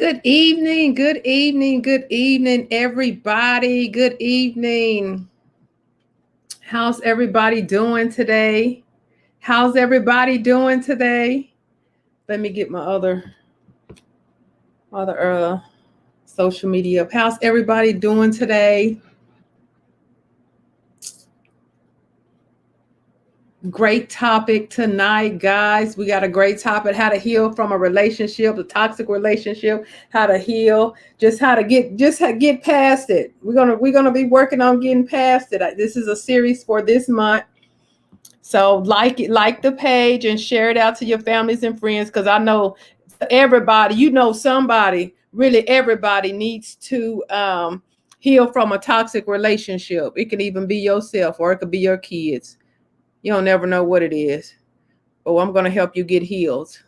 Good evening, everybody. Good evening. How's everybody doing today? How's everybody doing today? Let me get my other social media up. How's everybody doing today? Great topic tonight, guys. We got a great topic: how to heal from a relationship, a toxic relationship, how to heal, how to get past it. We're gonna be working on getting past it. This is a series for this month. So like the page and share it out to your families and friends, because I know everybody, somebody, really everybody needs to heal from a toxic relationship. It can even be yourself, or it could be your kids. You don't never know what it is. But I'm going to help you get healed.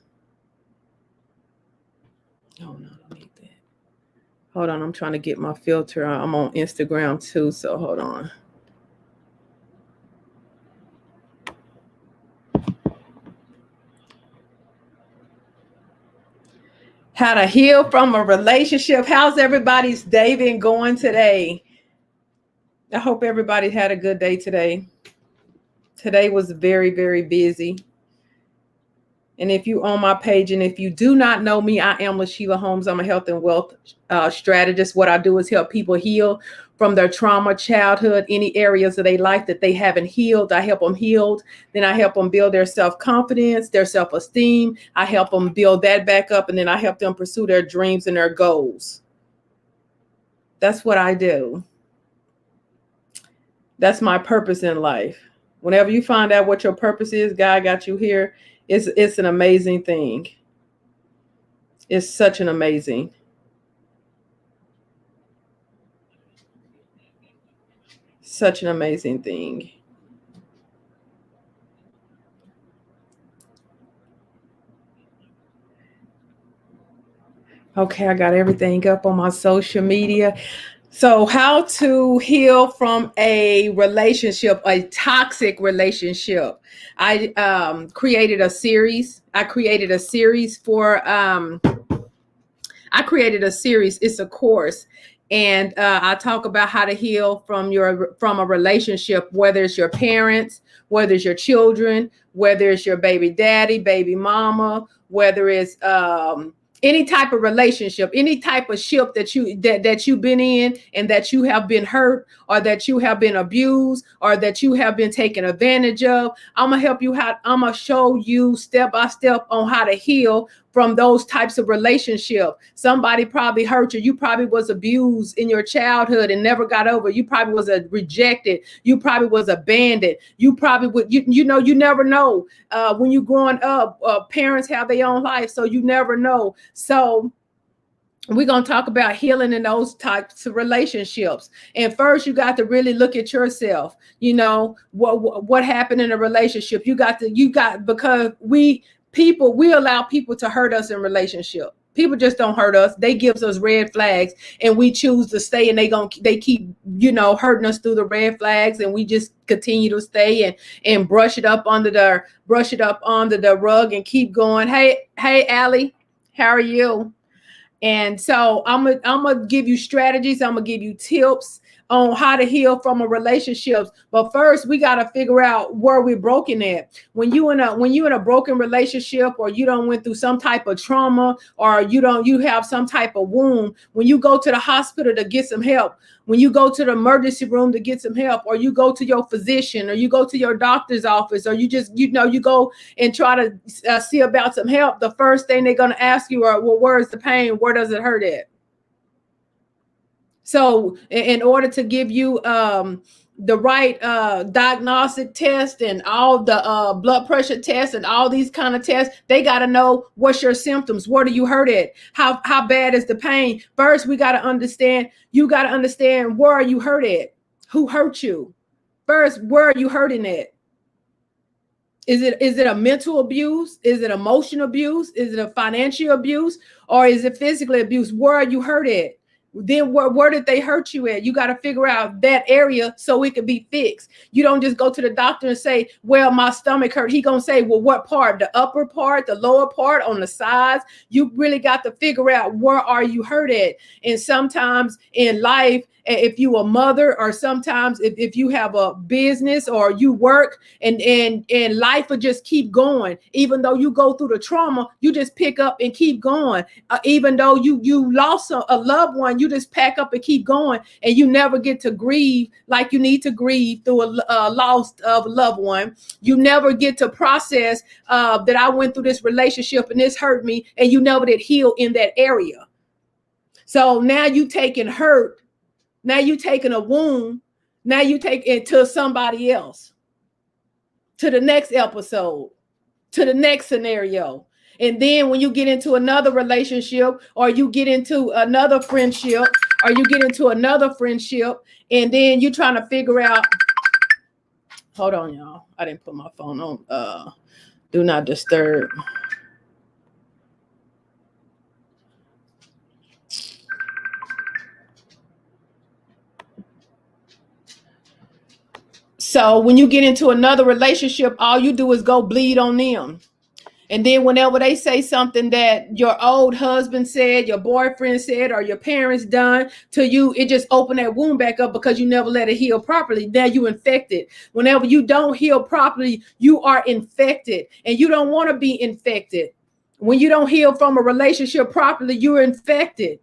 Oh, no, I don't need that. Hold on. I'm trying to get my filter. I'm on Instagram too. So hold on. How to heal from a relationship. How's everybody's day been going today? I hope everybody had a good day today. Today was very, very busy. And if you on my page, and if you do not know me, I am LaSheila Holmes. I'm a health and wealth strategist. What I do is help people heal from their trauma, childhood, any areas of their life that they haven't healed. I help them heal. Then I help them build their self-confidence, their self-esteem. I help them build that back up. And then I help them pursue their dreams and their goals. That's what I do. That's my purpose in life. Whenever you find out what your purpose is, God got you here. It's an amazing thing. It's such an amazing. Such an amazing thing. Okay, I got everything up on my social media. So, how to heal from a relationship, a toxic relationship. I created a series. I created a series. It's a course, and I talk about how to heal from a relationship, whether it's your parents, whether it's your children, whether it's your baby daddy, baby mama, whether it's any type of relationship, any type of ship that you've been in, and that you have been hurt, or that you have been abused, or that you have been taken advantage of. I'm gonna show you step by step on how to heal from those types of relationships. Somebody probably hurt you. You probably was abused in your childhood and never got over. You probably was rejected. You probably was abandoned. You probably would, you never know. When you growing up, parents have their own life, so you never know. So we're going to talk about healing in those types of relationships. And first, you got to really look at yourself. What happened in a relationship? Because we allow people to hurt us in relationship. People just don't hurt us. They gives us red flags, and we choose to stay, and they keep, hurting us through the red flags, and we just continue to stay and brush it up under the rug and keep going. Hey, Allie, how are you? And so I'm gonna give you strategies. I'm gonna give you tips on how to heal from a relationship. But first, we got to figure out where we're broken at. When you in a broken relationship, or you don't went through some type of trauma, or you have some type of wound, when you go to the hospital to get some help, when you go to the emergency room to get some help, or you go to your physician, or you go to your doctor's office, or you just, you go and try to see about some help, the first thing they're going to ask you are, well, where's the pain? Where does it hurt at? So in order to give you the right diagnostic test, and all the blood pressure tests, and all these kind of tests, they got to know what's your symptoms. Where do you hurt at? How bad is the pain? First, you got to understand where are you hurt at? Who hurt you? First, where are you hurting at? Is it a mental abuse? Is it emotional abuse? Is it a financial abuse? Or is it physical abuse? Where are you hurt at? Then where did they hurt you at? You got to figure out that area so it can be fixed. You don't just go to the doctor and say, well, my stomach hurt. He gonna say, well, what part? The upper part, the lower part, on the sides? You really got to figure out where are you hurt at. And sometimes in life, if you a mother, or sometimes if you have a business or you work, and life will just keep going. Even though you go through the trauma, you just pick up and keep going. Even though you lost a loved one, you just pack up and keep going, and you never get to grieve like you need to grieve through a loss of a loved one. You never get to process that I went through this relationship and this hurt me, and you never did heal in that area. So now you taking hurt. Now you taking a wound. Now you take it to somebody else, to the next episode, to the next scenario. And then when you get into another relationship, or you get into another friendship, or you get into another friendship, and then you're trying to figure out, hold on, y'all. I didn't put my phone on do not disturb. So when you get into another relationship, all you do is go bleed on them. And then whenever they say something that your old husband said, your boyfriend said, or your parents done to you, it just opened that wound back up because you never let it heal properly. Now you infected. Whenever you don't heal properly, you are infected, and you don't want to be infected. When you don't heal from a relationship properly, you're infected.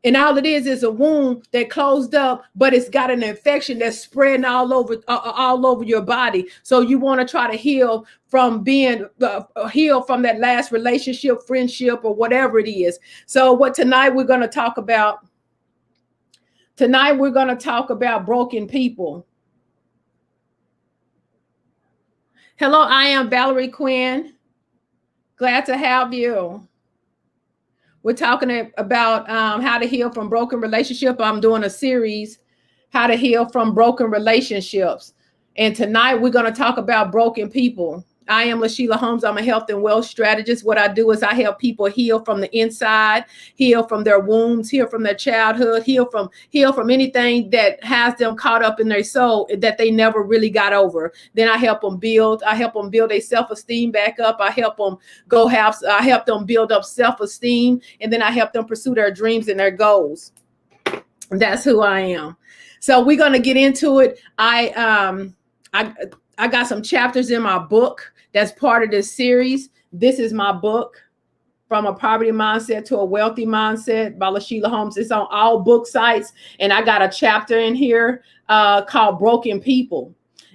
And all it is a wound that closed up, but it's got an infection that's spreading all over your body. So you want to try to heal from heal from that last relationship, friendship, or whatever it is. So tonight we're going to talk about broken people. Hello, I am Valerie Quinn. Glad to have you. We're talking about how to heal from broken relationship. I'm doing a series, how to heal from broken relationships. And tonight we're going to talk about broken people. I am LaSheila Holmes. I'm a health and wealth strategist. What I do is I help people heal from the inside, heal from their wounds, heal from their childhood, heal from anything that has them caught up in their soul that they never really got over. Then I help them build their self-esteem back up. I help them build up self-esteem, and then I help them pursue their dreams and their goals. That's who I am. So we're going to get into it. I got some chapters in my book that's part of this series. This is my book, From a Poverty Mindset to a Wealthy Mindset by LaSheila Holmes. It's on all book sites. And I got a chapter in here called Broken People.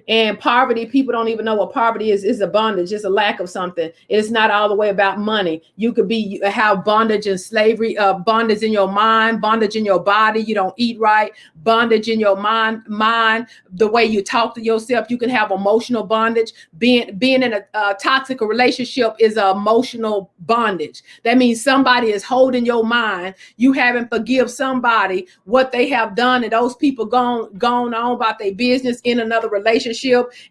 And poverty, people don't even know what poverty is. It's a bondage. It's a lack of something. It's not all the way about money. You could have bondage and slavery, bondage in your mind, bondage in your body. You don't eat right, bondage in your mind, the way you talk to yourself. You can have emotional bondage. Being in a toxic relationship is an emotional bondage. That means somebody is holding your mind. You haven't forgive somebody what they have done, and those people gone on about their business in another relationship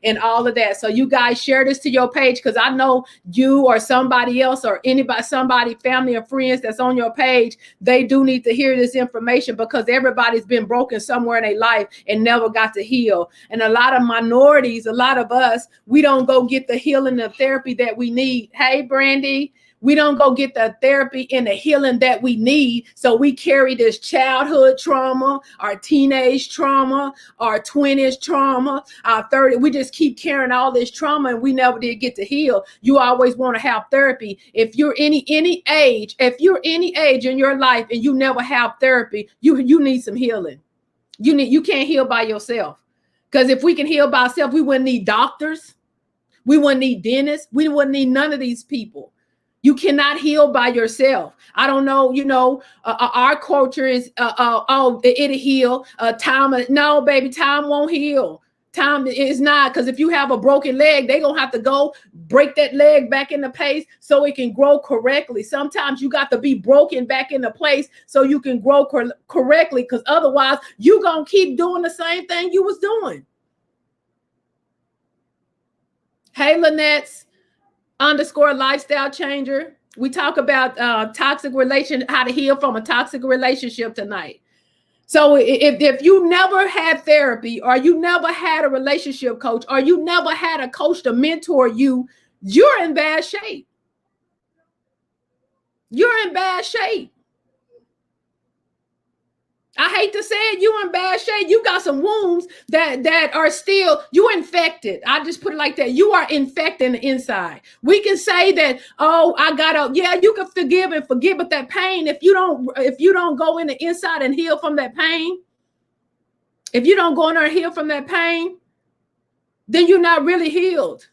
and all of that. So you guys share this to your page, because I know you or somebody else or somebody, family or friends that's on your page, they do need to hear this information, because everybody's been broken somewhere in their life and never got to heal. And a lot of minorities, a lot of us, we don't go get the healing and therapy that we need. Hey, Brandy. We don't go get the therapy and the healing that we need. So we carry this childhood trauma, our teenage trauma, our 20s trauma, our 30. We just keep carrying all this trauma, and we never did get to heal. You always want to have therapy. If you're any age in your life and you never have therapy, you need some healing. You can't heal by yourself. Because if we can heal by ourselves, we wouldn't need doctors. We wouldn't need dentists. We wouldn't need none of these people. You cannot heal by yourself. I don't know, our culture is, it'll heal. No, baby, time won't heal. Time is not, because if you have a broken leg, they're going to have to go break that leg back into place so it can grow correctly. Sometimes you got to be broken back into place so you can grow correctly, because otherwise you're going to keep doing the same thing you was doing. Hey, Lynette's _lifestyle changer. We talk about how to heal from a toxic relationship tonight. So if you never had therapy, or you never had a relationship coach, or you never had a coach to mentor you, you're in bad shape. You're in bad shape. I hate to say it, you in bad shape. You got some wounds that are still, you infected. I just put it like that. You are infected in the inside. We can say that, oh, yeah, you can forgive and forget, but that pain, if you don't go in the inside and heal from that pain, if you don't go in there and heal from that pain, then you're not really healed.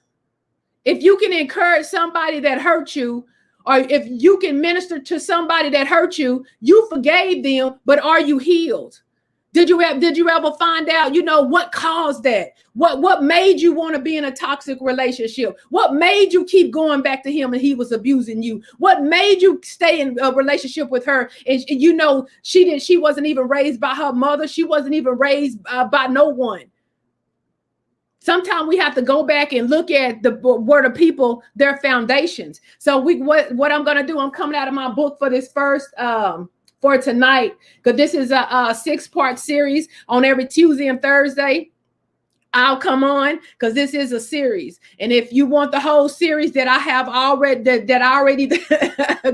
If you can encourage somebody that hurt you, or if you can minister to somebody that hurt you, you forgave them, but are you healed? Did you ever find out, what caused that? What made you want to be in a toxic relationship? What made you keep going back to him and he was abusing you? What made you stay in a relationship with her? And she wasn't even raised by her mother. She wasn't even raised by no one. Sometimes we have to go back and look at the word of people, their foundations. So what I'm going to do, I'm coming out of my book for this first, for tonight, because this is a 6-part series. On every Tuesday and Thursday, I'll come on, because this is a series. And if you want the whole series that I have already, that I already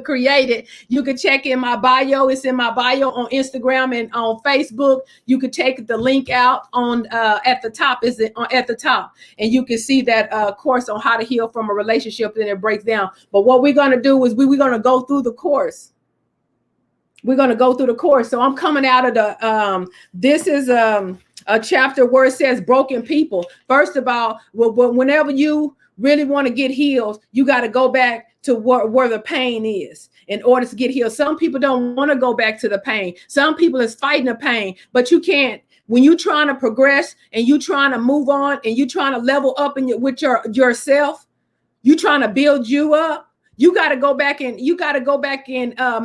created, you can check in my bio. It's in my bio on Instagram and on Facebook. You could take the link out on at the top. Is it at the top? And you can see that course on how to heal from a relationship, and it breaks down. But what we're going to do is we're going to go through the course. We're going to go through the course. So I'm coming out of the, this is a chapter where it says broken people. First of all, whenever you really want to get healed, you got to go back to where the pain is in order to get healed. Some people don't want to go back to the pain. Some people is fighting the pain, but you can't. When you're trying to progress and you're trying to move on and you're trying to level up with yourself, you're trying to build you up. You got to go back and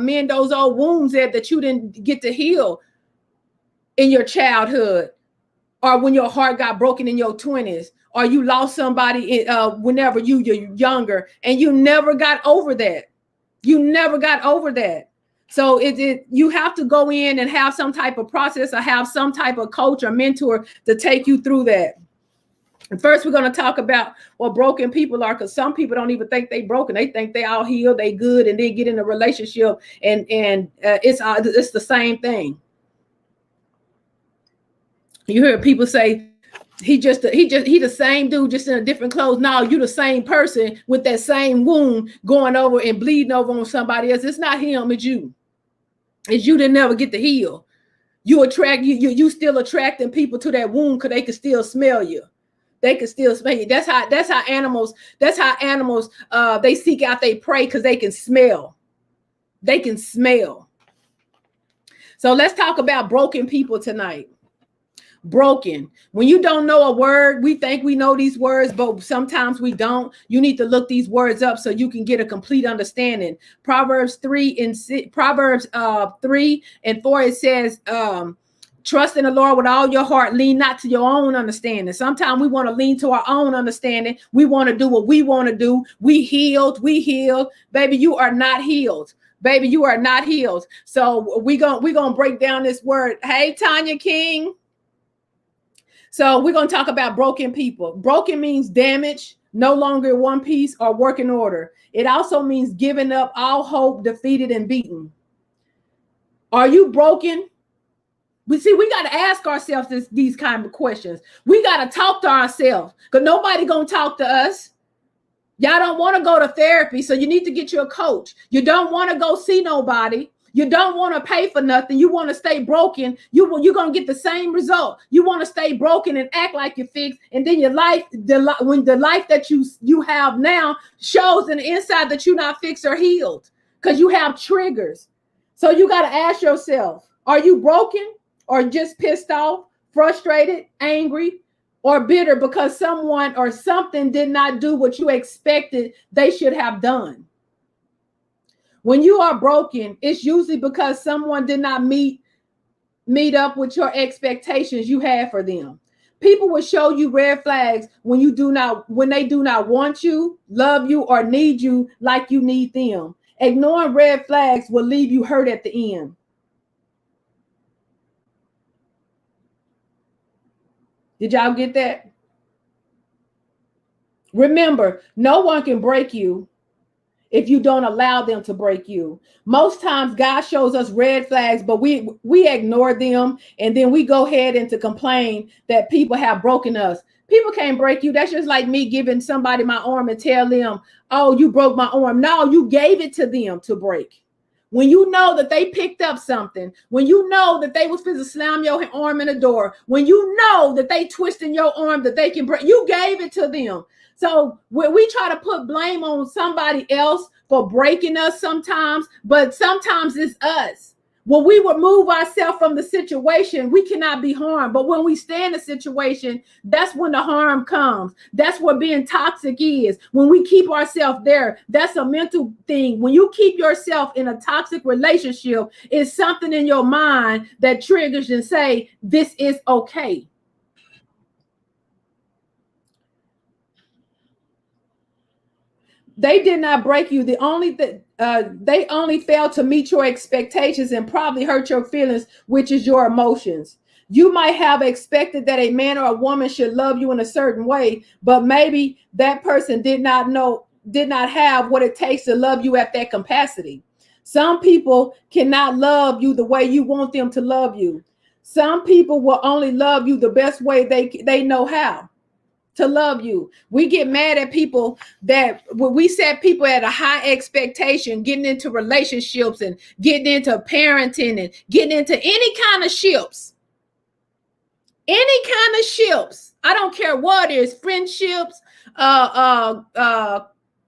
mend those old wounds that you didn't get to heal in your childhood, or when your heart got broken in your 20s, or you lost somebody whenever you're younger, and you never got over that. You never got over that. So you have to go in and have some type of process, or have some type of coach or mentor to take you through that. And first, we're going to talk about what broken people are, because some people don't even think they broken. They think they all healed, they good, and then get in a relationship, and it's the same thing. You hear people say, he the same dude, just in a different clothes. No, you the same person with that same wound going over and bleeding over on somebody else. It's not him, it's you. It's you that never get to heal. You still attracting people to that wound because they can still smell you. They can still smell you. That's how animals they seek out their prey, because they can smell. They can smell. So let's talk about broken people tonight. Broken. When you don't know a word, we think we know these words, but sometimes we don't. You need to look these words up so you can get a complete understanding. Proverbs 3 and 4, it says, trust in the Lord with all your heart. Lean not to your own understanding. Sometimes we want to lean to our own understanding. We want to do what we want to do. We healed. Baby, you are not healed. Baby, you are not healed. So we're gonna break down this word. Hey, Tanya King. So we're going to talk about broken people. Broken means damaged, no longer in one piece or working order. It also means giving up all hope, defeated, and beaten. Are you broken? We got to ask ourselves these kind of questions. We got to talk to ourselves, because nobody going to talk to us. Y'all don't want to go to therapy, so you need to get you a coach. You don't want to go see nobody. You don't want to pay for nothing. You want to stay broken. You're going to get the same result. You want to stay broken and act like you're fixed. And then your life, when the life that you have now shows in the inside that you're not fixed or healed, because you have triggers. So you got to ask yourself, are you broken, or just pissed off, frustrated, angry, or bitter because someone or something did not do what you expected they should have done? When you are broken, it's usually because someone did not meet up with your expectations you had for them. People will show you red flags when they do not want you, love you, or need you like you need them. Ignoring red flags will leave you hurt at the end. Did y'all get that? Remember, no one can break you if you don't allow them to break you. Most times God shows us red flags, but we ignore them, and then we go ahead and to complain that people have broken us. People can't break you. That's just like me giving somebody my arm and tell them, oh, you broke my arm. No, you gave it to them to break. When you know that they picked up something, when you know that they was supposed to slam your arm in the door, when you know that they twisting your arm that they can break, you gave it to them. So we try to put blame on somebody else for breaking us sometimes, but sometimes it's us. When we remove ourselves from the situation, we cannot be harmed. But when we stay in a situation, that's when the harm comes. That's what being toxic is. When we keep ourselves there, that's a mental thing. When you keep yourself in a toxic relationship, it's something in your mind that triggers and say, this is okay. They did not break you. They only failed to meet your expectations and probably hurt your feelings, which is your emotions. You might have expected that a man or a woman should love you in a certain way, but maybe that person did not have what it takes to love you at that capacity. Some people cannot love you the way you want them to love you. Some people will only love you the best way they know how to love you. We get mad at people that when we set people at a high expectation, getting into relationships and getting into parenting and getting into any kind of ships. Any kind of ships. I don't care what it is, friendships,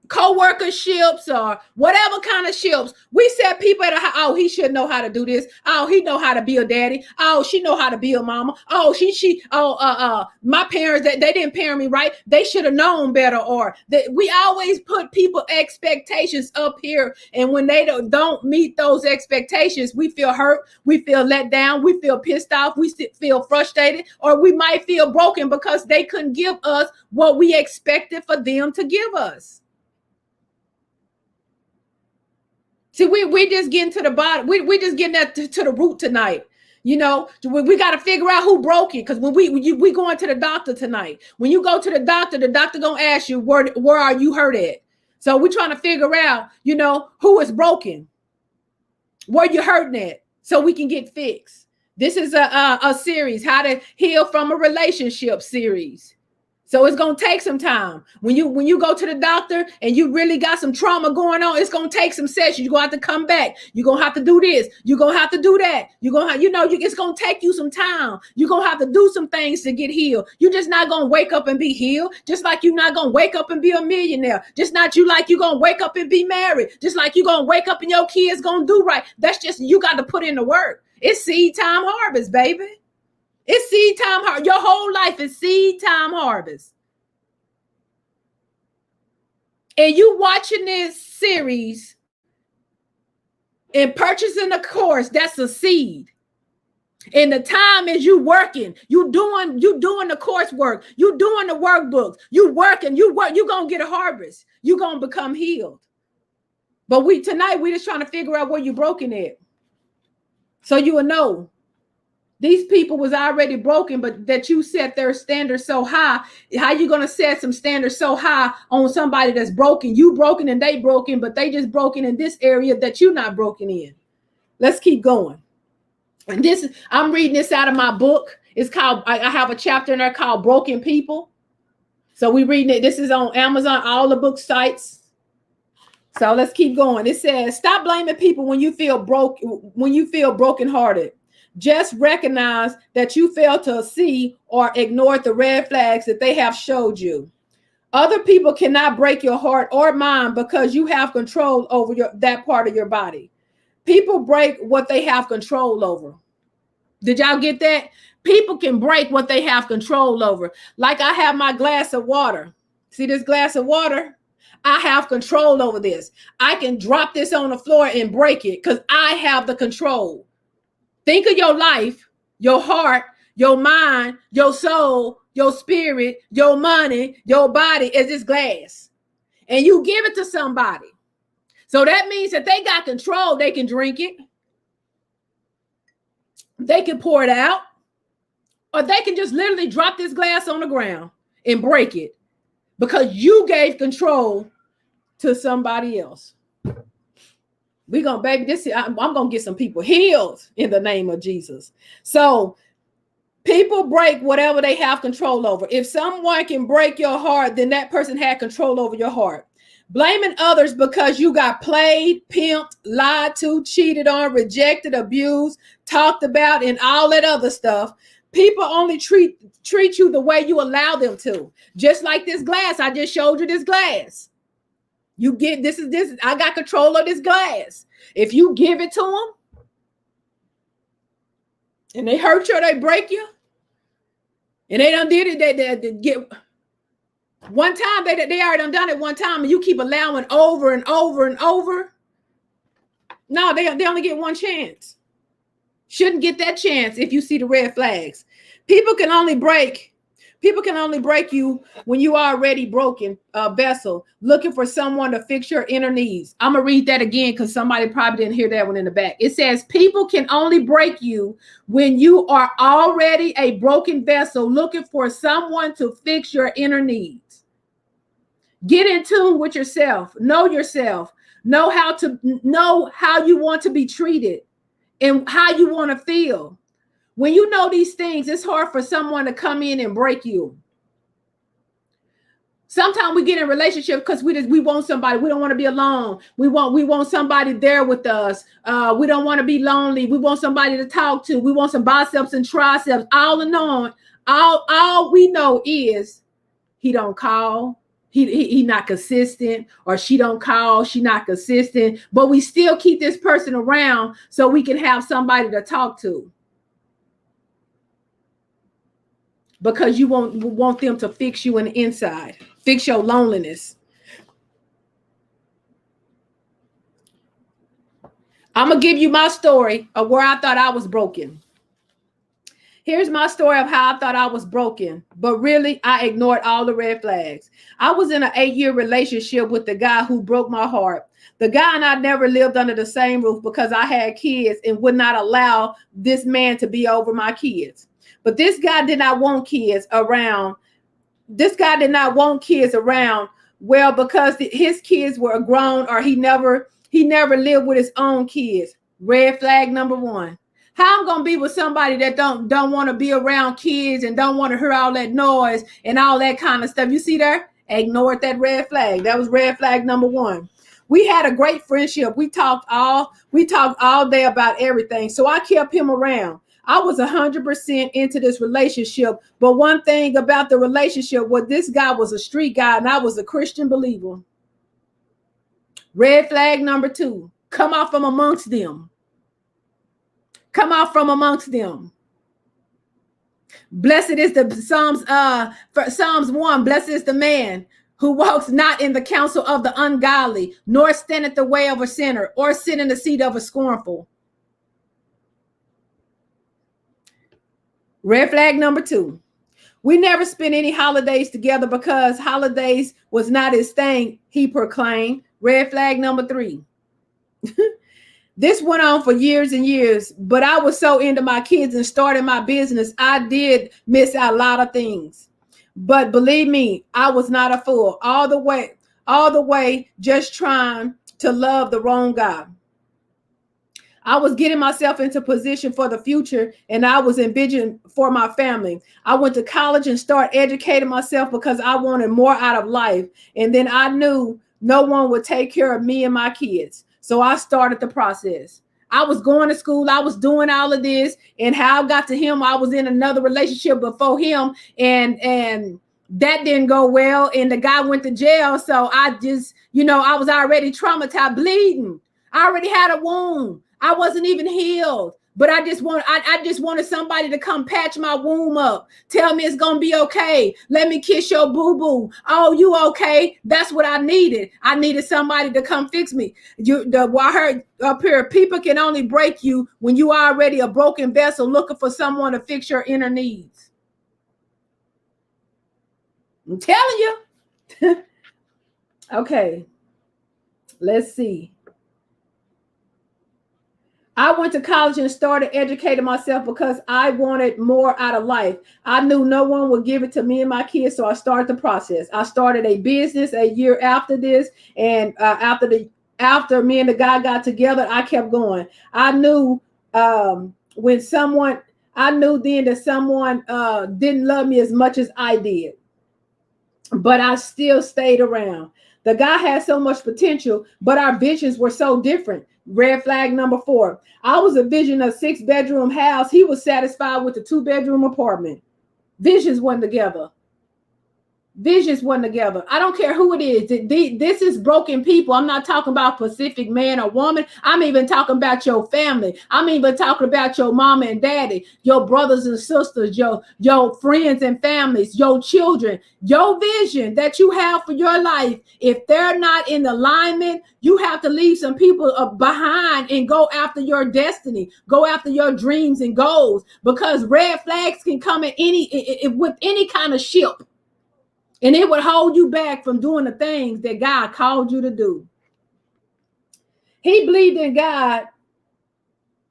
co-workerships or whatever kind of ships. We set people at oh, he should know how to do this. Oh, he know how to be a daddy. Oh, she know how to be a mama. Oh, my parents, they didn't parent me right. They should have known better. Or that we always put people expectations up here, and when they don't meet those expectations, we feel hurt, we feel let down, we feel pissed off, we feel frustrated, or we might feel broken because they couldn't give us what we expected for them to give us. See, we just getting to the bottom. We just getting that to the root tonight. You know, we got to figure out who broke it. Because when we going to the doctor tonight. When you go to the doctor gonna ask you where are you hurt at. So we're trying to figure out, you know, who is broken, where you hurting at, so we can get fixed. This is a series, how to heal from a relationship series. So it's going to take some time. When you go to the doctor and you really got some trauma going on, it's going to take some sessions. You're going to have to come back. You're going to have to do this. You're going to have to do that. You're going to have, it's going to take you some time. You're going to have to do some things to get healed. You're just not going to wake up and be healed. Just like you're not going to wake up and be a millionaire. Just not you like you're going to wake up and be married. Just like you're going to wake up and your kids going to do right. That's just, you got to put in the work. It's seed time harvest, baby. It's seed time harvest. Your whole life is seed time harvest. And you watching this series and purchasing a course, that's a seed. And the time is you working, you doing the coursework, you doing the workbooks, you working, you're gonna get a harvest. You're gonna become healed. But tonight we just trying to figure out where you broken at. So you will know. These people was already broken, but that you set their standards so high. How you going to set some standards so high on somebody that's broken? You broken and they broken, but they just broken in this area that you're not broken in. Let's keep going. And I'm reading this out of my book. It's called, I have a chapter in there called Broken People. So we reading it. This is on Amazon, all the book sites. So let's keep going. It says, stop blaming people when you feel brokenhearted. Just recognize that you failed to see or ignored the red flags that they have showed you. Other people cannot break your heart or mind because you have control over that part of your body. People break what they have control over. Did y'all get that? People can break what they have control over. Like I have my glass of water. See this glass of water? I have control over this. I can drop this on the floor and break it because I have the control. Think of your life, your heart, your mind, your soul, your spirit, your money, your body as this glass. And you give it to somebody. So that means that they got control. They can drink it. They can pour it out. or they can just literally drop this glass on the ground and break it because you gave control to somebody else. We're going to, baby, I'm going to get some people healed in the name of Jesus. So people break whatever they have control over. If someone can break your heart, then that person had control over your heart. Blaming others because you got played, pimped, lied to, cheated on, rejected, abused, talked about, and all that other stuff. People only treat you the way you allow them to. Just like this glass. I just showed you this glass. You get this. I got control of this glass. If you give it to them and they hurt you or they break you, and they done did it, they get one time, they already done it one time, and you keep allowing over and over and over. No, they only get one chance. Shouldn't get that chance if you see the red flags. People can only break you when you are already broken vessel, looking for someone to fix your inner needs. I'm going to read that again because somebody probably didn't hear that one in the back. It says, people can only break you when you are already a broken vessel, looking for someone to fix your inner needs. Get in tune with yourself. Know yourself. Know how you want to be treated and how you want to feel. When you know these things, it's hard for someone to come in and break you. Sometimes we get in relationships because we want somebody. We don't want to be alone. We want somebody there with us. We don't want to be lonely. We want somebody to talk to. We want some biceps and triceps. All in all we know is he don't call. He not consistent, or she don't call. She not consistent. But we still keep this person around so we can have somebody to talk to. Because you want them to fix you on the inside, fix your loneliness. I'm going to give you my story of where I thought I was broken. Here's my story of how I thought I was broken, but really I ignored all the red flags. I was in an 8-year relationship with the guy who broke my heart. The guy and I never lived under the same roof because I had kids and would not allow this man to be over my kids. But this guy did not want kids around. Well, because his kids were grown, or he never lived with his own kids. Red flag number one. How I'm gonna be with somebody that don't want to be around kids and don't want to hear all that noise and all that kind of stuff? You see there? Ignored that red flag. That was red flag number one. We had a great friendship. We talked all day about everything. So I kept him around. I was 100% into this relationship. But one thing about the relationship was this guy was a street guy and I was a Christian believer. Red flag number two. Come out from amongst them. Come out from amongst them. Blessed is the Psalms 1. Blessed is the man who walks not in the counsel of the ungodly, nor standeth the way of a sinner, or sit in the seat of a scornful. Red flag number two. We never spent any holidays together because holidays was not his thing, he proclaimed. Red flag number three. This went on for years and years, but I was so into my kids and starting my business, I did miss out a lot of things. But believe me, I was not a fool. All the way, just trying to love the wrong guy. I was getting myself into position for the future, and I was envisioning for my family. I went to college and started educating myself because I wanted more out of life. And then I knew no one would take care of me and my kids. So I started the process. I was going to school. I was doing all of this. And how I got to him, I was in another relationship before him. And that didn't go well. And the guy went to jail. So I just, I was already traumatized, bleeding. I already had a wound. I wasn't even healed. But I just wanted somebody to come patch my womb up. Tell me it's going to be okay. Let me kiss your boo-boo. Oh, you okay? That's what I needed. I needed somebody to come fix me. I heard up here, people can only break you when you are already a broken vessel looking for someone to fix your inner needs. I'm telling you. Okay. Let's see. I went to college and started educating myself because I wanted more out of life. I knew no one would give it to me and my kids, so I started the process. I started a business a year after this, and after me and the guy got together, I kept going. I knew when someone, I knew then that someone didn't love me as much as I did, but I still stayed around. The guy had so much potential, but our visions were so different. Red flag number 4. I was a vision of 6-bedroom house. He was satisfied with the 2-bedroom apartment. Visions wasn't together. Visions wasn't together. I don't care who it is. This is broken people. I'm not talking about specific man or woman. I'm even talking about your family. I'm even talking about your mama and daddy, your brothers and sisters, your friends and families, your children, your vision that you have for your life. If they're not in alignment, you have to leave some people behind and go after your destiny, go after your dreams and goals, because red flags can come in with any kind of ship. And it would hold you back from doing the things that God called you to do. He believed in God.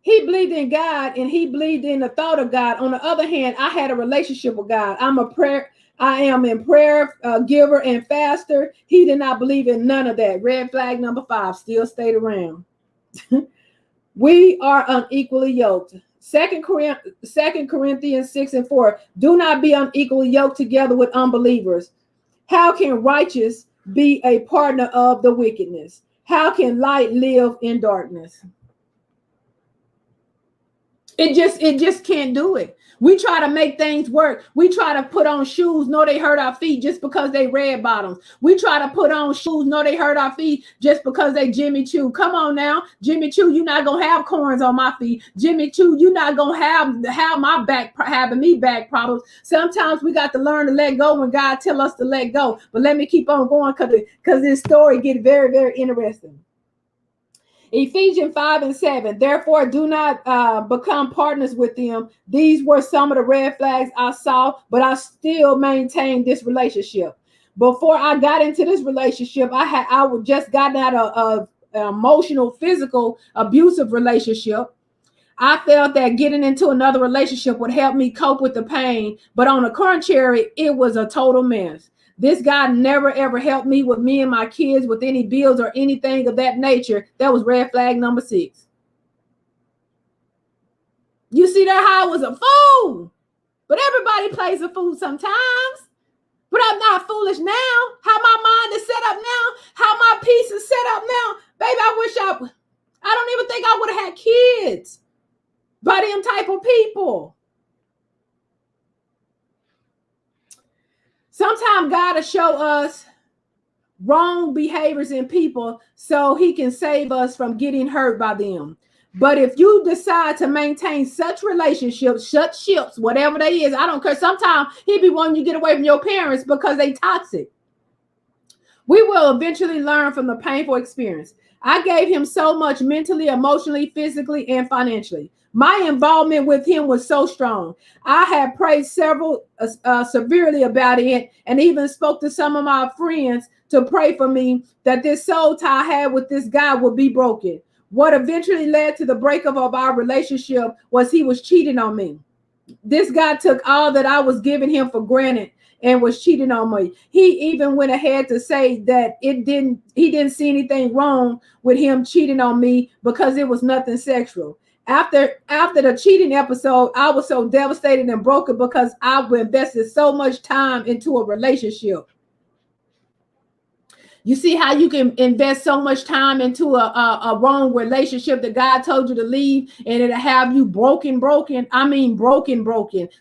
He believed in God, and he believed in the thought of God. On the other hand, I had a relationship with God. I am in prayer, giver and faster. He did not believe in none of that. Red flag number 5 still stayed around. We are unequally yoked. 2 Corinthians 6:4. Do not be unequally yoked together with unbelievers. How can righteous be a partner of the wickedness? How can light live in darkness? It just can't do it. We try to make things work. We try to put on shoes, no, they hurt our feet just because they red bottoms. We try to put on shoes, no, they hurt our feet just because they Jimmy Choo. Come on now, Jimmy Choo, you're not gonna have corns on my feet. Jimmy Choo, you're not gonna have my back having me back problems. Sometimes we got to learn to let go when God tell us to let go. But let me keep on going because this story gets very, very interesting. Ephesians 5:7. Therefore, do not become partners with them. These were some of the red flags I saw, but I still maintained this relationship. Before I got into this relationship, I was just gotten out of emotional, physical, abusive relationship. I felt that getting into another relationship would help me cope with the pain, but on the contrary, it was a total mess. This guy never ever helped me with me and my kids with any bills or anything of that nature. That was red flag number 6. You see that how I was a fool, but everybody plays a fool sometimes. But I'm not foolish now. How my mind is set up now, how my peace is set up now, baby. I don't even think I would have had kids by them type of people. Sometimes God will show us wrong behaviors in people so he can save us from getting hurt by them. But if you decide to maintain such relationships, such ships, whatever they is, I don't care. Sometimes he be wanting you to get away from your parents because they toxic. We will eventually learn from the painful experience. I gave him so much mentally, emotionally, physically, and financially. My involvement with him was so strong. I had prayed severely about it, and even spoke to some of my friends to pray for me that this soul tie I had with this guy would be broken. What eventually led to the breakup of our relationship was he was cheating on me. This guy took all that I was giving him for granted and was cheating on me. He even went ahead to say that he didn't see anything wrong with him cheating on me because it was nothing sexual. After the cheating episode, I was so devastated and broken because I've invested so much time into a relationship. You see how you can invest so much time into a wrong relationship that God told you to leave, and it'll have you broken. I mean, broken.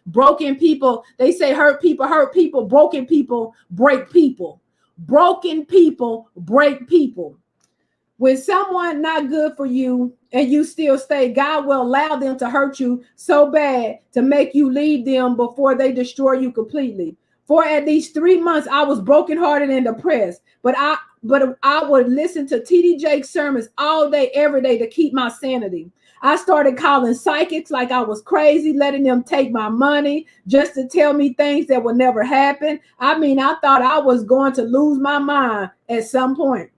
Broken people, they say hurt people. Broken people break people. Broken people break people. When someone not good for you and you still stay, God will allow them to hurt you so bad to make you leave them before they destroy you completely. For at least 3 months, I was brokenhearted and depressed. But I would listen to TD Jakes' sermons all day, every day to keep my sanity. I started calling psychics like I was crazy, letting them take my money just to tell me things that would never happen. I mean, I thought I was going to lose my mind at some point.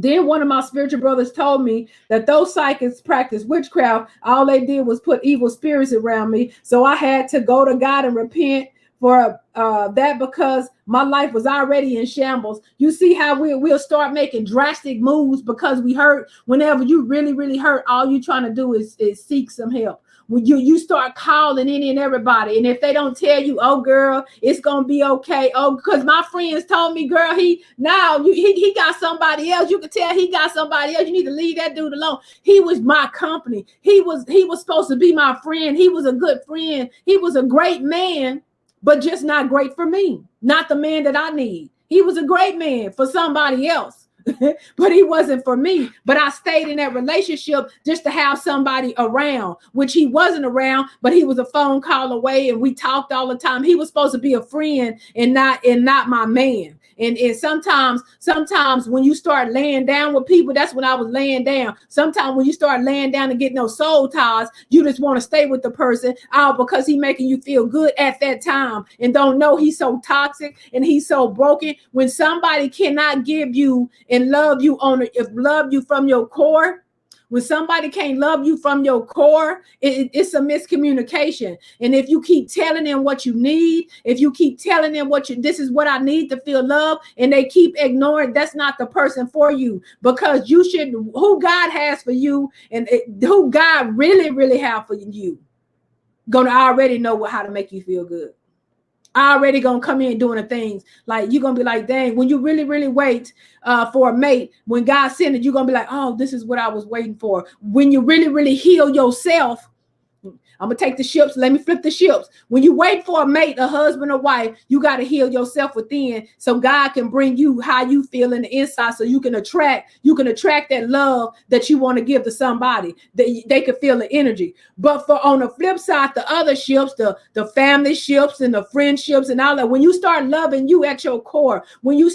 Then one of my spiritual brothers told me that those psychics practice witchcraft. All they did was put evil spirits around me. So I had to go to God and repent for that, because my life was already in shambles. You see how we'll start making drastic moves because we hurt. Whenever you really, really hurt, all you trying to do is seek some help. When you start calling any and everybody, and if they don't tell you, oh girl, it's gonna be okay. Oh, because my friends told me, girl, he got somebody else. You can tell he got somebody else. You need to leave that dude alone. He was my company. He was supposed to be my friend. He was a good friend. He was a great man, but just not great for me. Not the man that I need. He was a great man for somebody else. But he wasn't for me. But I stayed in that relationship just to have somebody around, which he wasn't around, but he was a phone call away, and we talked all the time. He was supposed to be a friend and not my man. And sometimes when you start laying down with people, that's when I was laying down. Sometimes when you start laying down and getting those soul ties, you just want to stay with the person because he making you feel good at that time, and don't know he's so toxic and he's so broken. When somebody cannot give you and love you from your core, when somebody can't love you from your core, it's a miscommunication. And if you keep telling them what you need, if you keep telling them this is what I need to feel love, and they keep ignoring, that's not the person for you. Because you should, who God has for you and who God really, really have for you, gonna already know how to make you feel good. Already gonna come in doing the things. Like, you're gonna be like, dang, when you really, really wait for a mate, when God sent it, you're gonna be like, oh, this is what I was waiting for. When you really, really heal yourself, I'm gonna take the ships. Let me flip the ships. When you wait for a mate, a husband or wife, you got to heal yourself within, so God can bring you how you feel in the inside, so you can attract that love that you want to give to somebody. They can feel the energy. But for on the flip side, the other ships, the family ships and the friendships and all that, when you start loving you at your core, when you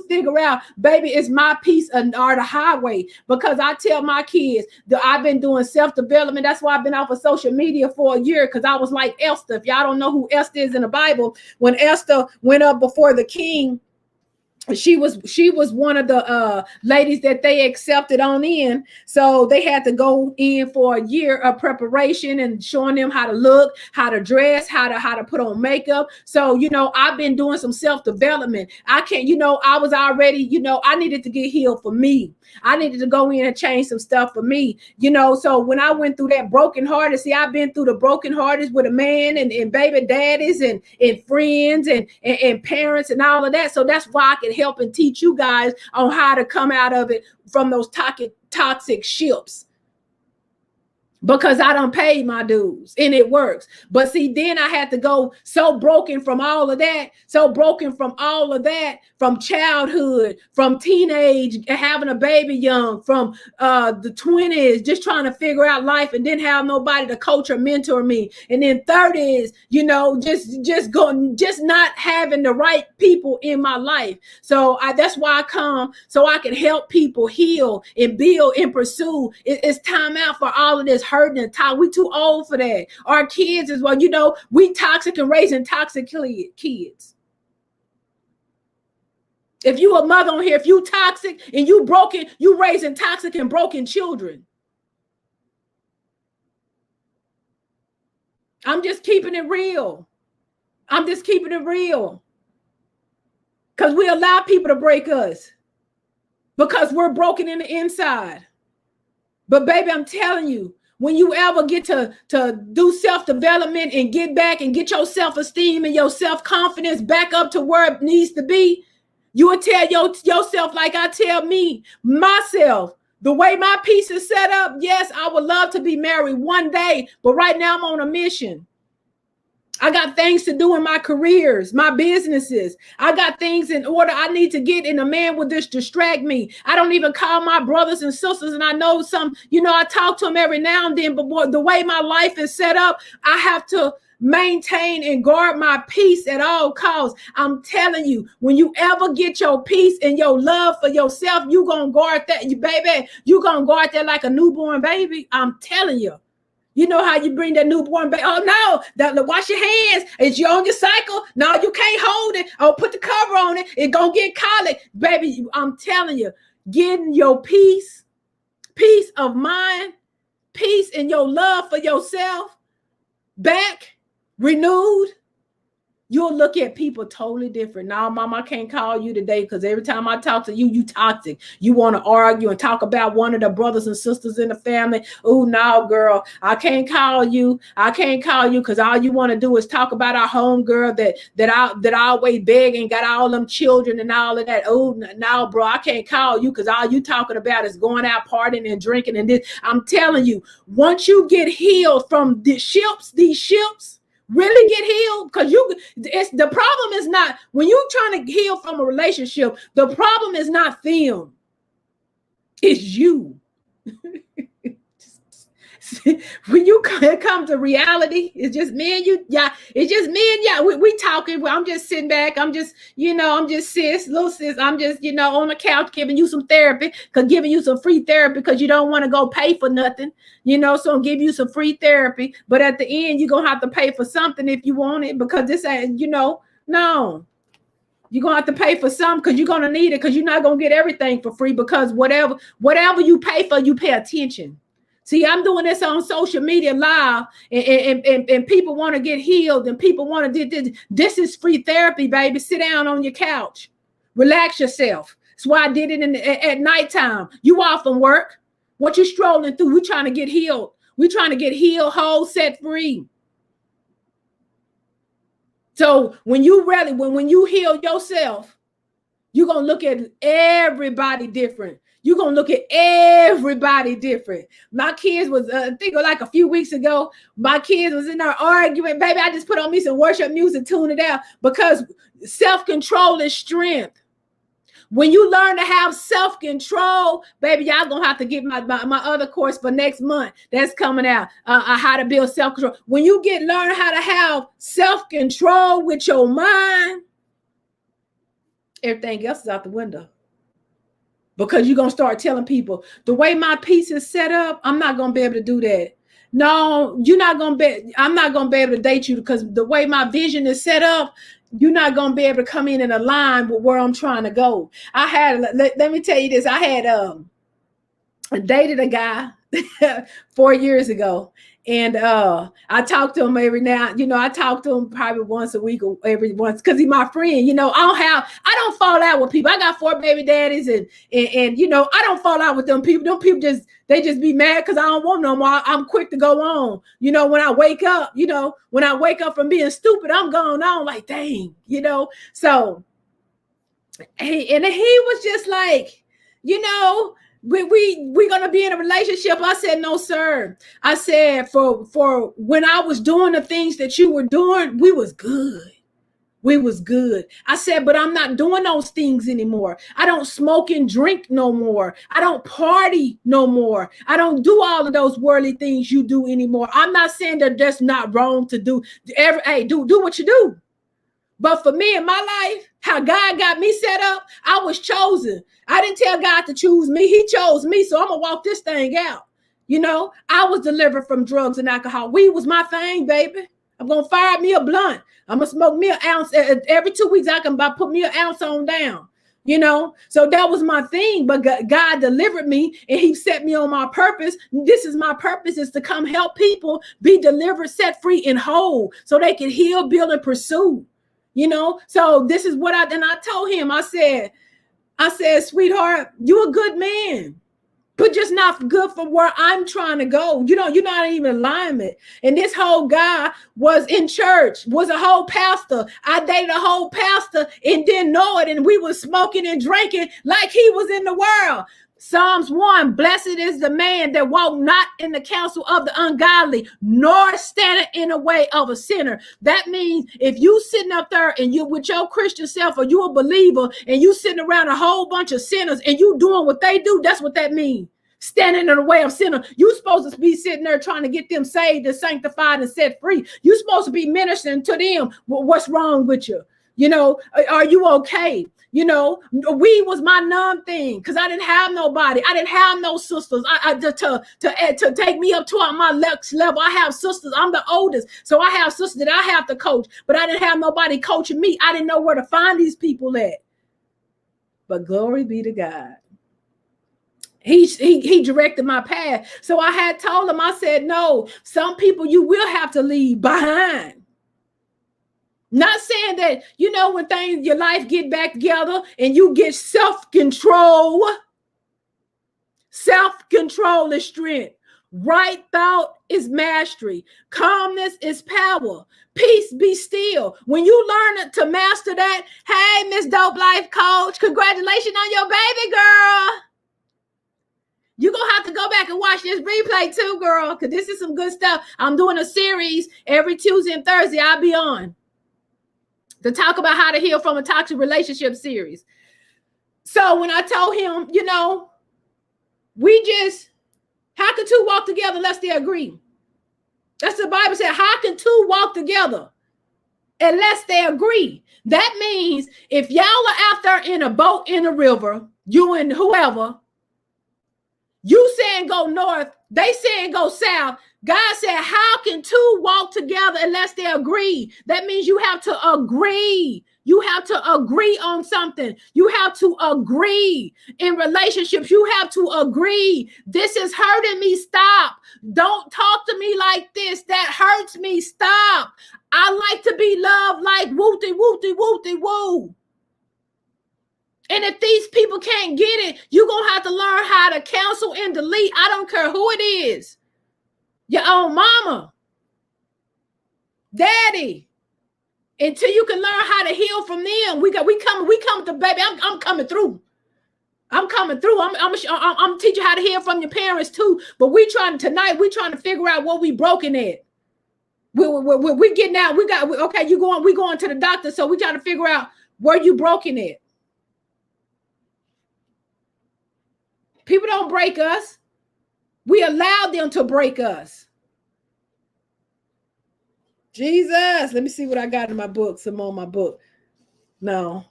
figure out, baby, it's my peace or the highway. Because I tell my kids that I've been doing self-development. That's why I've been off of social media for a year, because I was like Esther. If y'all don't know who Esther is in the Bible, when Esther went up before the king, she was one of the ladies that they accepted on in. So they had to go in for a year of preparation and showing them how to look, how to dress, how to put on makeup. So, I've been doing some self-development. I can't, I was already, I needed to get healed for me. I needed to go in and change some stuff for me, so when I went through that brokenhearted, see, I've been through the brokenhearted with a man and baby daddies and friends and parents and all of that. So that's why I can help and teach you guys on how to come out of it from those toxic ships. Because I done paid my dues and it works. But see, then I had to go so broken from all of that, from childhood, from teenage, having a baby young, from the 20s, just trying to figure out life and didn't have nobody to coach or mentor me. And then 30s, just not having the right people in my life. So that's why I come, so I can help people heal and build and pursue. It's time out for all of this hurting and talk. We too old for that. Our kids as well, we toxic and raising toxic kids. If you a mother on here, if you toxic and you broken, you raising toxic and broken children. I'm just keeping it real. Because we allow people to break us because we're broken in the inside. But baby, I'm telling you, when you ever get to do self-development and get back and get your self-esteem and your self-confidence back up to where it needs to be, you will tell yourself like I tell myself, the way my piece is set up, yes, I would love to be married one day, but right now I'm on a mission. I got things to do in my careers, my businesses. I got things in order I need to get, and a man will just distract me. I don't even call my brothers and sisters, and I know some, I talk to them every now and then, but the way my life is set up, I have to maintain and guard my peace at all costs. I'm telling you, when you ever get your peace and your love for yourself, you gonna guard that, baby. You gonna guard that like a newborn baby. I'm telling you. You know how you bring that newborn baby? Oh no, wash your hands. Is you on your cycle? No, you can't hold it. Oh, put the cover on it. It's gonna get colic, baby. I'm telling you. getting your peace of mind, peace and your love for yourself back, renewed, you'll look at people totally different. Now, Mom, I can't call you today because every time I talk to you, you toxic. You want to argue and talk about one of the brothers and sisters in the family. Oh, no, girl, I can't call you. I can't call you because all you want to do is talk about our home girl that always beg and got all them children and all of that. Oh, no, bro, I can't call you because all you talking about is going out partying and drinking and this. I'm telling you, once you get healed from these ships, really get healed, because it's the problem is not when you're trying to heal from a relationship, the problem is not them, it's you. When you come to reality, it's just me and you. Yeah, it's just me and yeah. We talking. I'm just sitting back. I'm just, I'm just little sis. I'm just, on the couch giving you some therapy, giving you some free therapy because you don't want to go pay for nothing. So I'm giving you some free therapy. But at the end, you're gonna have to pay for something if you want it, because this ain't, no. You're gonna have to pay for some because you're gonna need it, because you're not gonna get everything for free, because whatever you pay for, you pay attention. See, I'm doing this on social media live, and people want to get healed, and people want to do this. This is free therapy, baby. Sit down on your couch, relax yourself. That's why I did it at nighttime. You off from work, what you strolling through? We trying to get healed. We trying to get healed, whole, set free. So when you heal yourself, you're gonna look at everybody different. You're going to look at everybody different. My kids was, I think like a few weeks ago, my kids was in there arguing. Baby, I just put on me some worship music, tune it out, because self-control is strength. When you learn to have self-control, baby, y'all going to have to get my other course for next month. That's coming out, how to build self-control. When you learn how to have self-control with your mind, everything else is out the window. Because you're going to start telling people, the way my piece is set up, I'm not going to be able to do that. No, I'm not going to be able to date you because the way my vision is set up, you're not going to be able to come in and align with where I'm trying to go. Let me tell you this. I had dated a guy 4 years ago. And I talk to him every now, I talk to him probably once a week or every once, because he's my friend. I don't fall out with people. I got 4 baby daddies, and I don't fall out with them people. Them people just be mad because I don't want no more. I'm quick to go on. When I wake up from being stupid, I'm going on like, dang, So he was just like, we're gonna be in a relationship. I said, no, sir. I said, for when I was doing the things that you were doing, we was good. I said, but I'm not doing those things anymore. I don't smoke and drink no more. I don't party no more. I don't do all of those worldly things you do anymore. I'm not saying that that's not wrong to do. Do what you do. But for me in my life, how God got me set up, I was chosen. I didn't tell God to choose me. He chose me. So I'm going to walk this thing out. I was delivered from drugs and alcohol. Weed was my thing, baby. I'm going to fire me a blunt. I'm going to smoke me an ounce. Every 2 weeks, I can put me an ounce on down. So that was my thing. But God delivered me, and he set me on my purpose. This is my purpose, is to come help people be delivered, set free, and whole, so they can heal, build, and pursue. So this is what I told him. I said, sweetheart, you're a good man, but just not good for where I'm trying to go. You're not even in alignment. And this whole guy was in church, was a whole pastor. I dated a whole pastor and didn't know it. And we were smoking and drinking like he was in the world. Psalms 1, blessed is the man that walk not in the counsel of the ungodly, nor standeth in the way of a sinner. That means if you sitting up there and you with your Christian self, or you a believer, and you sitting around a whole bunch of sinners and you doing what they do, that's what that means. Standing in the way of sinners. You supposed to be sitting there trying to get them saved and sanctified and set free. You supposed to be ministering to them. What's wrong with you? Are you okay? Weed was my numb thing because I didn't have nobody. I didn't have no sisters to take me up to my next level. I have sisters. I'm the oldest. So I have sisters that I have to coach, but I didn't have nobody coaching me. I didn't know where to find these people at. But glory be to God. He directed my path. So I had told him, I said, no, some people you will have to leave behind. Not saying that, when things, your life get back together and you get self-control. Self-control is strength. Right thought is mastery. Calmness is power. Peace be still. When you learn to master that, hey, Miss Dope Life Coach, congratulations on your baby girl. You're going to have to go back and watch this replay too, girl, because this is some good stuff. I'm doing a series every Tuesday and Thursday. I'll be on to talk about how to heal from a toxic relationship series. So when I told him, how can two walk together unless they agree? That's the Bible said. How can two walk together unless they agree? That means if y'all are out there in a boat in a river, you and whoever, you saying go north, they saying go south. God said, how can two walk together unless they agree? That means you have to agree. You have to agree on something. You have to agree in relationships. You have to agree. This is hurting me. Stop. Don't talk to me like this. That hurts me. Stop. I like to be loved like wooty, wooty, wooty, woo. And if these people can't get it, you're going to have to learn how to cancel and delete. I don't care who it is. Your own mama, daddy. Until you can learn how to heal from them. We come to baby. I'm coming through. I'm coming through. I'm teaching how to heal from your parents too. But we trying to figure out what we broken at. We getting out. We going to the doctor. So we trying to figure out where you broken at. People don't break us. We allow them to break us. Jesus, let me see what I got in my book. Some more in my book. No.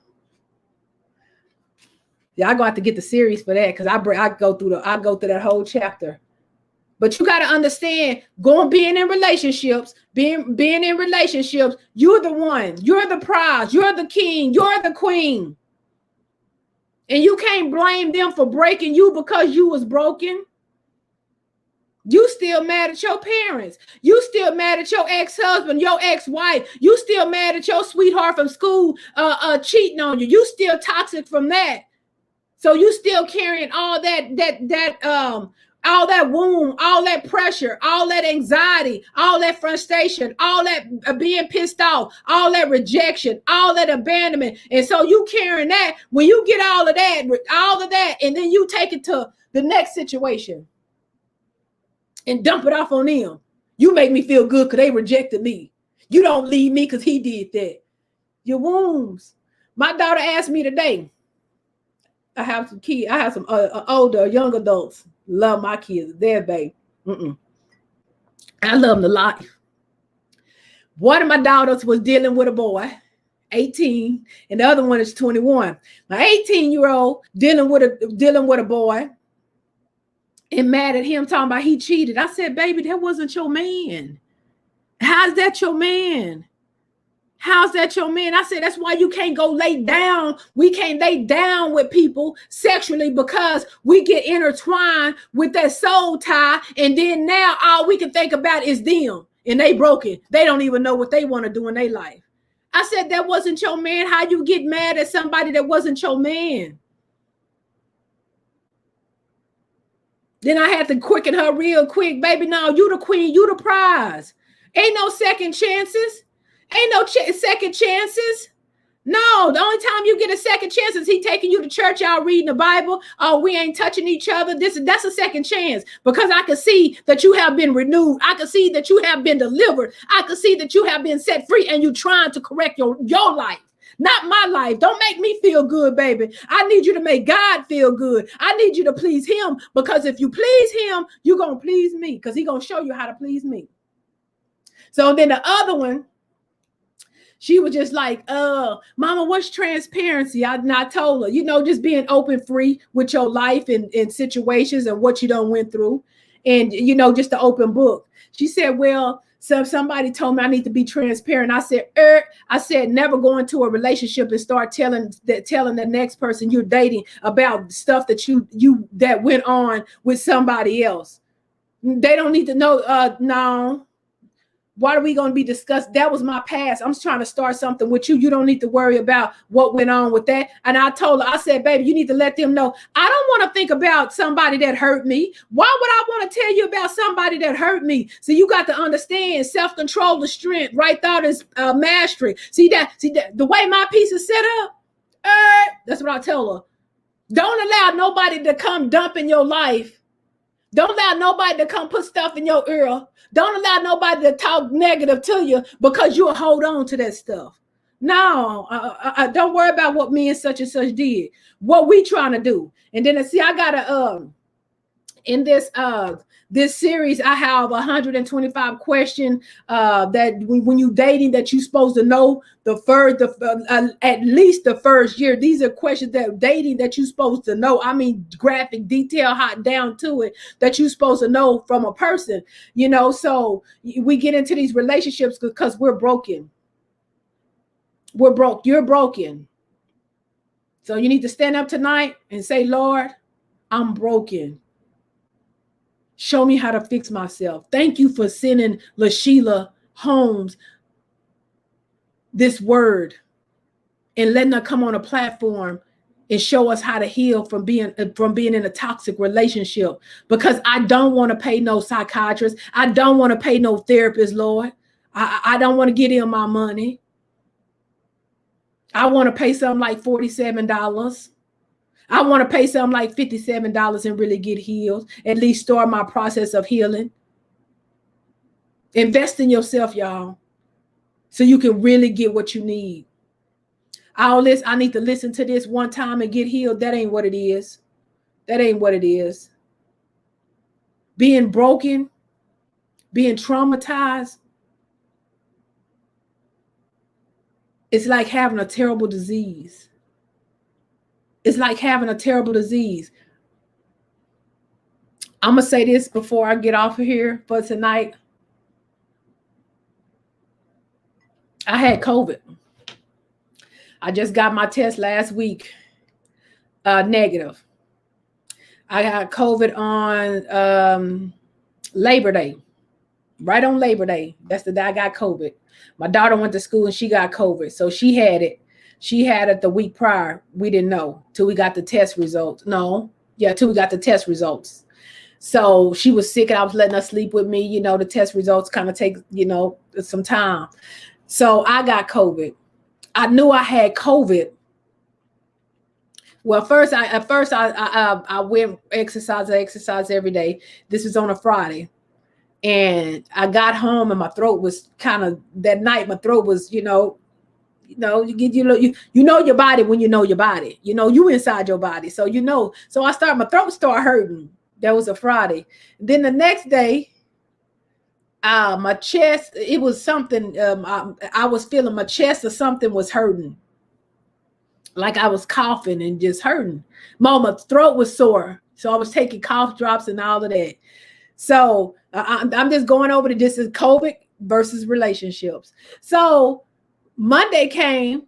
Yeah, I go have to get the series for that because I go through that whole chapter. But you got to understand, being in relationships, you're the one, you're the prize, you're the king, you're the queen. And you can't blame them for breaking you because you was broken. You still mad at your parents. You still mad at your ex-husband, your ex-wife. You still mad at your sweetheart from school cheating on you. You still toxic from that. So you still carrying all that wound, all that pressure, all that anxiety, all that frustration, all that being pissed off, all that rejection, all that abandonment. And so you carrying that. When you get all of that, and then you take it to the next situation and dump it off on them. You make me feel good because they rejected me. You don't leave me because he did that. Your wounds. My daughter asked me today. I have some kids. I have some older, young adults. Love my kids. They're baby. I love them a lot. One of my daughters was dealing with a boy, 18, and the other one is 21. My 18-year-old dealing with a boy. And mad at him talking about he cheated. I said, baby, that wasn't your man. How's that your man? How's that your man? I said, that's why you can't go lay down. We can't lay down with people sexually because we get intertwined with that soul tie. And then now all we can think about is them. And they broken. They don't even know what they want to do in their life. I said, that wasn't your man. How you get mad at somebody that wasn't your man? Then I had to quicken her real quick. Baby, no, you the queen, you the prize. Ain't no second chances. Ain't no second chances. No, the only time you get a second chance is he taking you to church, y'all reading the Bible. Oh, we ain't touching each other. That's a second chance because I can see that you have been renewed. I can see that you have been delivered. I can see that you have been set free and you trying to correct your life. Not my life. Don't make me feel good, baby. I need you to make God feel good. I need you to please him because if you please him, you're going to please me because he's going to show you how to please me. So then the other one, she was just like, Mama, what's transparency? I told her, just being open, free with your life and situations and what you done went through. And, just the open book. She said, well, So if somebody told me I need to be transparent, I said, never go into a relationship and start telling the next person you're dating about stuff that that went on with somebody else. They don't need to know. No. Why are we going to be discussed? That was my past. I'm trying to start something with you. You don't need to worry about what went on with that. And I told her, I said, baby, you need to let them know. I don't want to think about somebody that hurt me. Why would I want to tell you about somebody that hurt me? So you got to understand self-control is strength. Right thought is mastery. See that the way my piece is set up? That's what I tell her. Don't allow nobody to come dump in your life. Don't allow nobody to come put stuff in your ear. Don't allow nobody to talk negative to you because you'll hold on to that stuff. No, don't worry about what me and such did. What we trying to do. And then see, I gotta in this series, I have 125 questions that when you dating that you're supposed to know at least the first year. These are questions that dating that you're supposed to know. I mean, graphic detail, hot down to it, that you're supposed to know from a person, so we get into these relationships because we're broken. We're broke. You're broken. So you need to stand up tonight and say, Lord, I'm broken. Show me how to fix myself. Thank you for sending LaSheila Holmes this word and letting her come on a platform and show us how to heal from being in a toxic relationship, because I don't want to pay no psychiatrist. I don't want to pay no therapist, Lord. I don't want to get in my money. I want to pay something like $47. I want to pay something like $57 and really get healed, at least start my process of healing. Invest in yourself, y'all, so you can really get what you need. All this, I need to listen to this one time and get healed. That ain't what it is. That ain't what it is. Being broken, being traumatized, it's like having a terrible disease. It's like having a terrible disease. I'm going to say this before I get off of here for tonight. I had COVID. I just got my test last week, negative. I got COVID on Labor Day, right on Labor Day. That's the day I got COVID. My daughter went to school and she got COVID. So she had it. She had it the week prior. We didn't know till we got the test results. Till we got the test results. So she was sick and I was letting her sleep with me. The test results kind of take, some time. So I got COVID. I knew I had COVID. Well, I went exercise every day. This was on a Friday. And I got home and my throat was that night, my throat was, you know your body when you know your body, you inside your body. So, so my throat started hurting. That was a Friday. Then the next day, my chest, it was something, I was feeling my chest or something was hurting. Like I was coughing and just hurting. My throat was sore. So I was taking cough drops and all of that. So I'm just going over to this is COVID versus relationships. So Monday came,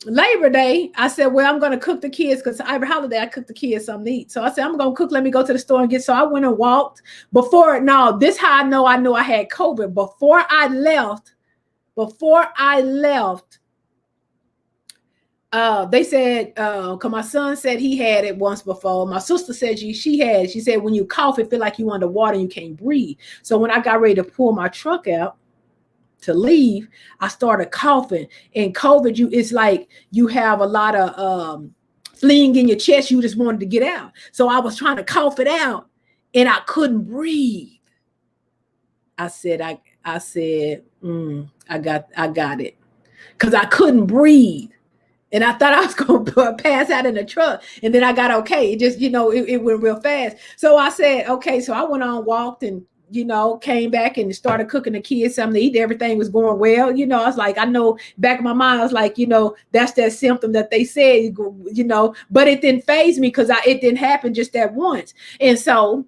Labor Day. I said, well, I'm going to cook the kids because every holiday I cook the kids something to eat. So I said, I'm going to cook. Let me go to the store and get. So I went and walked this how I know I had COVID. Before I left, they said, cause my son said he had it once before. My sister said she had it. She said, when you cough, it feel like you underwater and you can't breathe. So when I got ready to pull my truck out to leave, I started coughing. And COVID, it's like you have a lot of phlegm in your chest. You just wanted to get out. So I was trying to cough it out and I couldn't breathe. I said, I got it. Cause I couldn't breathe. And I thought I was going to pass out in the truck. And then I got okay. It just, it went real fast. So I said, okay. So I went on, walked and, came back and started cooking the kids something to eat. Everything was going well. I was like, I know back in my mind, I was like, that's that symptom that they said, but it didn't faze me because it didn't happen just that once. And so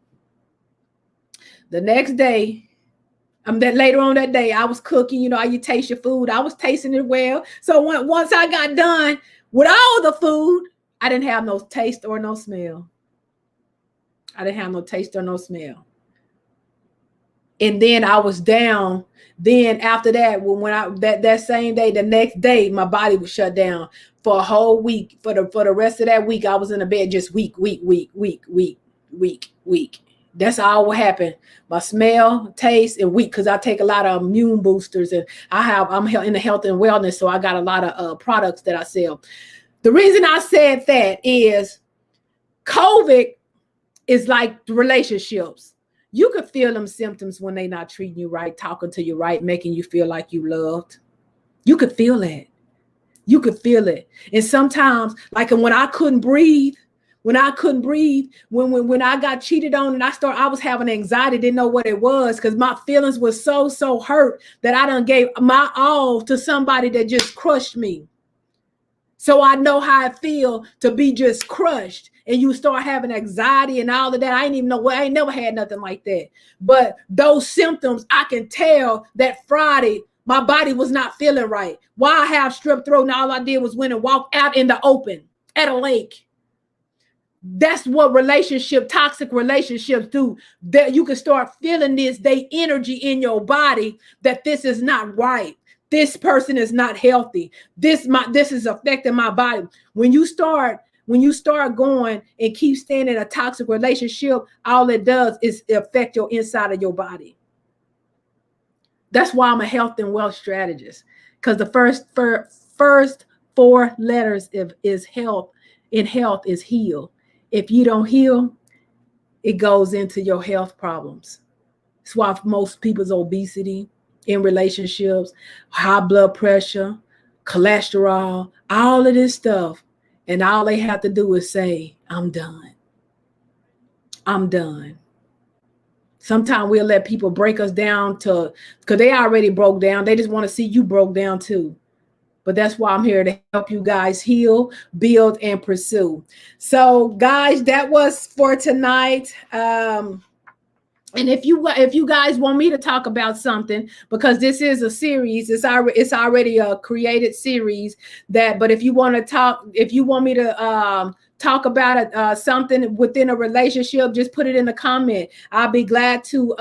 the next day, That later on that day, I was cooking, you know, how you taste your food. I was tasting it well. So once I got done with all the food, I didn't have no taste or no smell. I didn't have no taste or no smell. And then I was down. Then after that, when I that same day, the next day, my body was shut down for a whole week. For the rest of that week, I was in the bed just weak. That's all what happened. My smell, taste, and weak, because I take a lot of immune boosters, and I'm in the health and wellness, so I got a lot of products that I sell. The reason I said that is COVID is like relationships. You could feel them symptoms when they're not treating you right, talking to you right, making you feel like you loved. You could feel that. You could feel it. And sometimes, like when I couldn't breathe, when I got cheated on and I was having anxiety, didn't know what it was, because my feelings were so hurt that I done gave my all to somebody that just crushed me. So I know how it feels to be just crushed, and you start having anxiety and all of that. I ain't even know. I ain't never had nothing like that. But those symptoms, I can tell that Friday, my body was not feeling right. Why I have strep throat, and all I did was went and walked out in the open at a lake. That's what toxic relationships do. That you can start feeling they energy in your body, that this is not right. This person is not healthy. This is affecting my body. When you start going and keep staying in a toxic relationship, all it does is affect your inside of your body. That's why I'm a health and wealth strategist, because the first four letters is health. In health is heal. If you don't heal, it goes into your health problems. That's why most people's obesity, in relationships, high blood pressure, cholesterol, all of this stuff. And all they have to do is say, I'm done. I'm done. Sometimes we'll let people break us down because they already broke down. They just want to see you broke down too. But that's why I'm here to help you guys heal, build, and pursue. So, guys, that was for tonight. And if you guys want me to talk about something, because this is a series, it's already a created series. But if you want me to talk about something within a relationship, just put it in the comment. I'll be glad to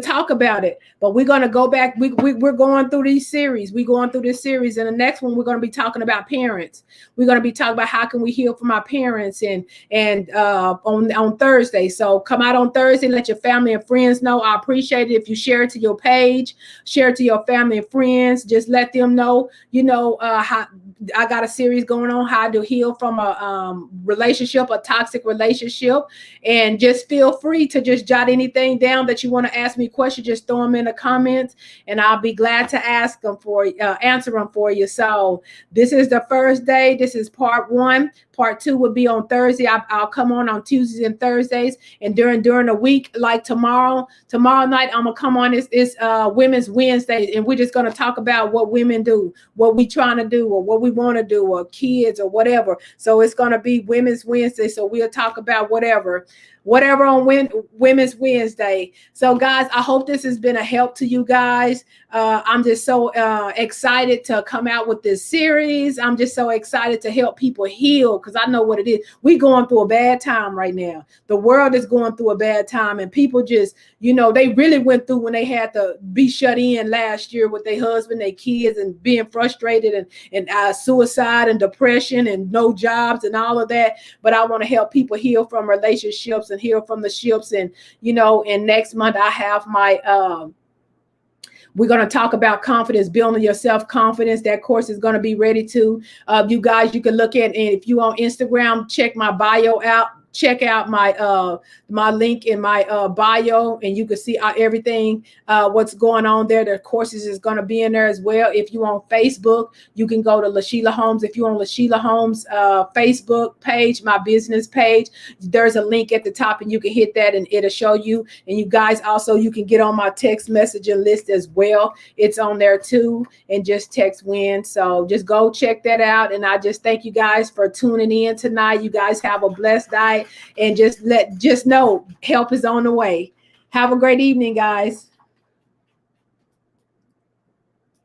talk about it. But we're going to go back. We're going through these series. We're going through this series. And the next one, we're going to be talking about parents. We're going to be talking about how can we heal from our parents and on Thursday. So come out on Thursday, let your family and friends know. I appreciate it if you share it to your page, share it to your family and friends. Just let them know, how I got a series going on, how to heal from a relationship, a toxic relationship. And just feel free to just jot anything down that you want to ask me questions. Just throw them in the comments, and I'll be glad to answer them for you. So this is the first day. This is part 1. Part 2 will be on Thursday. I'll come on Tuesdays and Thursdays, and during the week, like tomorrow night, I'm gonna come on. It's Women's Wednesday, and we're just gonna talk about what women do, what we trying to do, or what we want to do, or kids, or whatever. So it's gonna be Women's Wednesday. So we'll talk about whatever on Women's Wednesday. So guys, I hope this has been a help to you guys. I'm just so excited to come out with this series. I'm just so excited to help people heal, because I know what it is. We're going through a bad time right now. The world is going through a bad time, and people just, they really went through when they had to be shut in last year with their husband, their kids, and being frustrated and suicide and depression and no jobs and all of that. But I want to help people heal from relationships and heal from the ships. And, and next month I have my, we're going to talk about confidence, building your self-confidence. That course is going to be ready to, you guys, you can look at, and if you on Instagram, check my bio out. Check out my link in my bio, and you can see everything what's going on there. The courses is going to be in there as well. If you on Facebook, you can go to LaSheila Holmes. If you on LaSheila Holmes Facebook page, my business page, there's a link at the top, and you can hit that, and it'll show you. And you guys also, you can get on my text messaging list as well. It's on there too, and just text WIN. So just go check that out. And I just thank you guys for tuning in tonight. You guys have a blessed night. And just know help is on the way. Have a great evening, guys.